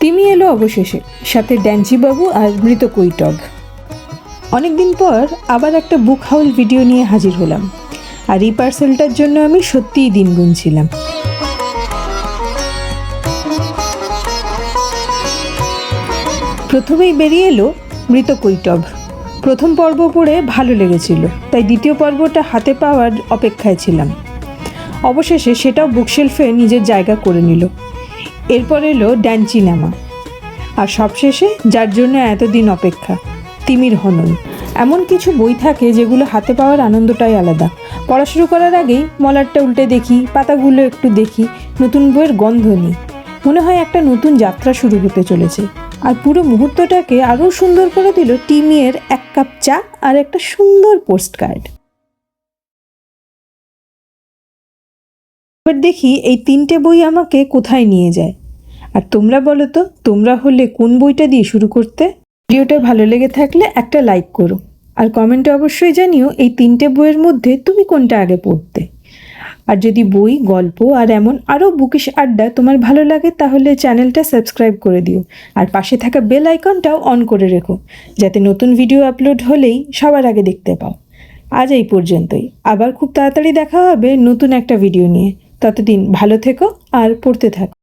তিমি এলো অবশেষে, সাথে ড্যান্সিবাবু আর মৃত কৈটব। অনেকদিন পর আবার একটা বুক হাউল ভিডিও নিয়ে হাজির হলাম, আর এই পার্সেলটার জন্য আমি সত্যিই দিন গুনছিলাম। প্রথমেই বেরিয়ে এলো মৃত কৈটব। প্রথম পর্ব পড়ে ভালো লেগেছিল, তাই দ্বিতীয় পর্বটা হাতে পাওয়ার অপেক্ষায় ছিলাম। অবশেষে সেটাও বুকশেলফে নিজের জায়গা করে নিল। এরপর এলো ড্যান্সিনামা, আর সবশেষে যার জন্য এতদিন অপেক্ষা, তিমির হনন। এমন কিছু বই থাকে যেগুলো হাতে পাওয়ার আনন্দটাই আলাদা। পড়া শুরু করার আগেই মলারটা উল্টে দেখি, পাতাগুলো একটু দেখি, নতুন বইয়ের গন্ধ নিই। মনে হয় একটা নতুন যাত্রা শুরু হতে চলেছে। আর পুরো মুহূর্তটাকে আরও সুন্দর করে দিল টিমির এক কাপ চা আর একটা সুন্দর পোস্ট কার্ড। এবার দেখি এই 3টে বই আমাকে কোথায় নিয়ে যায়। আর তোমরা বলো তো, তোমরা হলে কোন বইটা দিয়ে শুরু করতে? ভিডিওটা ভালো লেগে থাকলে একটা লাইক করো, আর কমেন্টে অবশ্যই জানিও এই 3টে বইয়ের মধ্যে তুমি কোনটা আগে পড়তে। আর যদি বই, গল্প আর এমন আরও বুকিশ আড্ডা তোমার ভালো লাগে, তাহলে চ্যানেলটা সাবস্ক্রাইব করে দিও, আর পাশে থাকা বেল আইকনটাও অন করে রেখো, যাতে নতুন ভিডিও আপলোড হলেই সবার আগে দেখতে পাও। আজ এই পর্যন্তই, আবার খুব তাড়াতাড়ি দেখা হবে নতুন একটা ভিডিও নিয়ে। ততদিন ভালো থেকো আর পড়তে থাকো।